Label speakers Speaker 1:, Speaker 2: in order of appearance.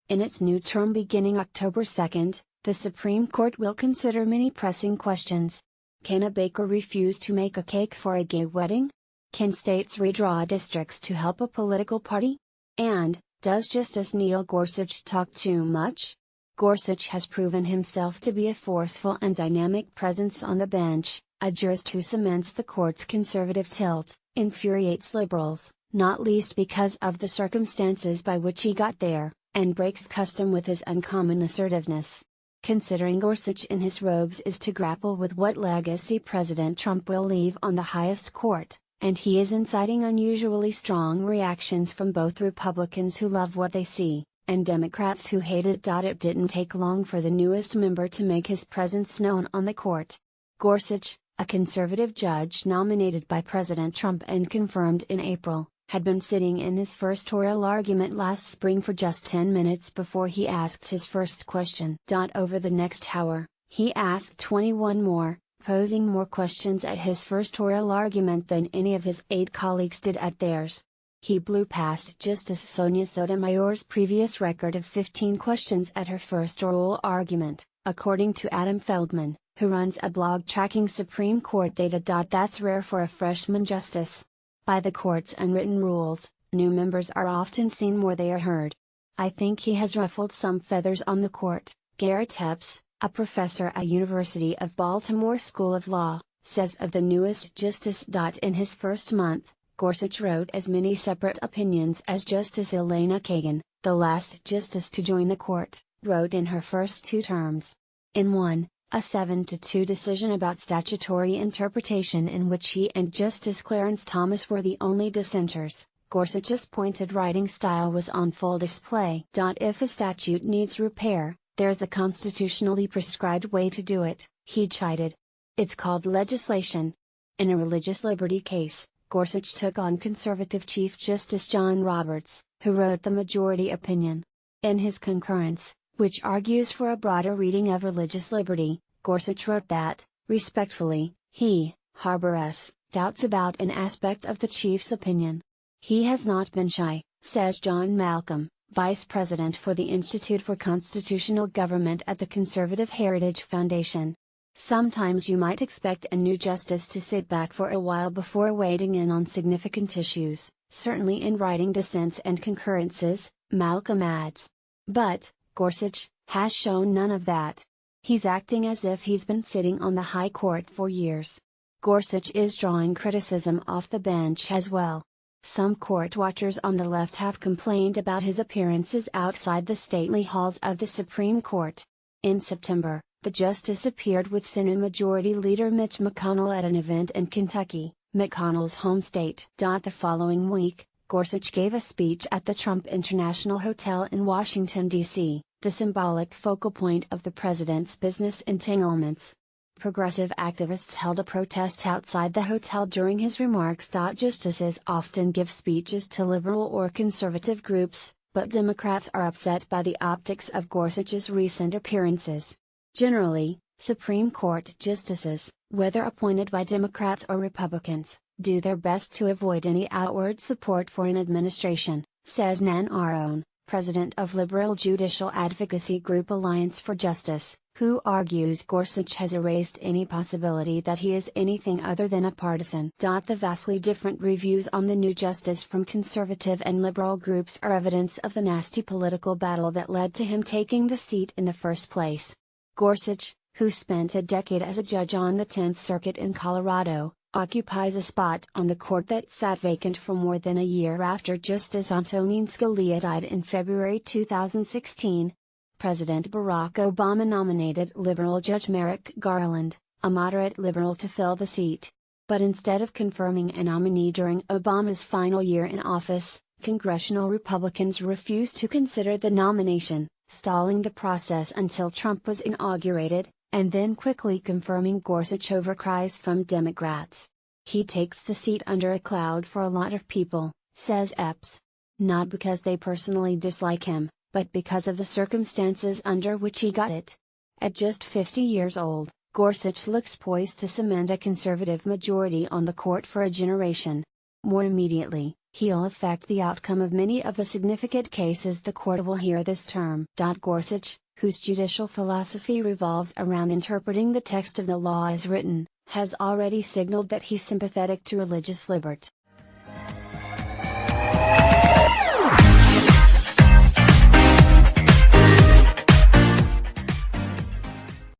Speaker 1: In its new term beginning October 2, the Supreme Court will consider many pressing questions. Can a baker refuse to make a cake for a gay wedding? Can states redraw districts to help a political party? And, does Justice Neil Gorsuch talk too much? Gorsuch has proven himself to be a forceful and dynamic presence on the bench, a jurist who cements the court's conservative tilt, infuriates liberals, not least because of the circumstances by which he got there, and breaks custom with his uncommon assertiveness. Considering Gorsuch in his robes is to grapple with what legacy President Trump will leave on the highest court, and he is inciting unusually strong reactions from both Republicans who love what they see, and Democrats who hate it. It didn't take long for the newest member to make his presence known on the court. Gorsuch, a conservative judge nominated by President Trump and confirmed in April, had been sitting in his first oral argument last spring for just 10 minutes before he asked his first question. Over the next hour, he asked 21 more, posing more questions at his first oral argument than any of his 8 colleagues did at theirs. He blew past Justice Sonia Sotomayor's previous record of 15 questions at her first oral argument, according to Adam Feldman, who runs a blog tracking Supreme Court data. That's rare for a freshman justice. By the court's unwritten rules, new members are often seen more they are heard. I think he has ruffled some feathers on the court, Garrett Epps, a professor at University of Baltimore School of Law, says of the newest justice. In his first month, Gorsuch wrote as many separate opinions as Justice Elena Kagan, the last justice to join the court, wrote in her first 2 terms. In one, a 7-2 decision about statutory interpretation in which he and Justice Clarence Thomas were the only dissenters, Gorsuch's pointed writing style was on full display. If a statute needs repair, there's a constitutionally prescribed way to do it, he chided. It's called legislation. In a religious liberty case, Gorsuch took on conservative Chief Justice John Roberts, who wrote the majority opinion. In his concurrence, which argues for a broader reading of religious liberty, Gorsuch wrote that, respectfully, he harbors doubts about an aspect of the Chief's opinion. He has not been shy, says John Malcolm, vice president for the Institute for Constitutional Government at the Conservative Heritage Foundation. Sometimes you might expect a new justice to sit back for a while before wading in on significant issues, certainly in writing dissents and concurrences, Malcolm adds. But, Gorsuch has shown none of that. He's acting as if he's been sitting on the high court for years. Gorsuch is drawing criticism off the bench as well. Some court watchers on the left have complained about his appearances outside the stately halls of the Supreme Court. In September, the justice appeared with Senate Majority Leader Mitch McConnell at an event in Kentucky, McConnell's home state. The following week, Gorsuch gave a speech at the Trump International Hotel in Washington, D.C., the symbolic focal point of the president's business entanglements. Progressive activists held a protest outside the hotel during his remarks. Justices often give speeches to liberal or conservative groups, but Democrats are upset by the optics of Gorsuch's recent appearances. Generally, Supreme Court justices, whether appointed by Democrats or Republicans, do their best to avoid any outward support for an administration, says Nan Aron, president of liberal judicial advocacy group Alliance for Justice, who argues Gorsuch has erased any possibility that he is anything other than a partisan. The vastly different reviews on the new justice from conservative and liberal groups are evidence of the nasty political battle that led to him taking the seat in the first place. Gorsuch, who spent a decade as a judge on the 10th Circuit in Colorado, occupies a spot on the court that sat vacant for more than a year after Justice Antonin Scalia died in February 2016. President Barack Obama nominated liberal Judge Merrick Garland, a moderate liberal, to fill the seat. But instead of confirming a nominee during Obama's final year in office, congressional Republicans refused to consider the nomination, stalling the process until Trump was inaugurated, and then quickly confirming Gorsuch over cries from Democrats. He takes the seat under a cloud for a lot of people, says Epps. Not because they personally dislike him, but because of the circumstances under which he got it. At just 50 years old, Gorsuch looks poised to cement a conservative majority on the court for a generation. More immediately, He'll affect the outcome of many of the significant cases the court will hear this term. Gorsuch, whose judicial philosophy revolves around interpreting the text of the law as written, has already signaled that he's sympathetic to religious liberty.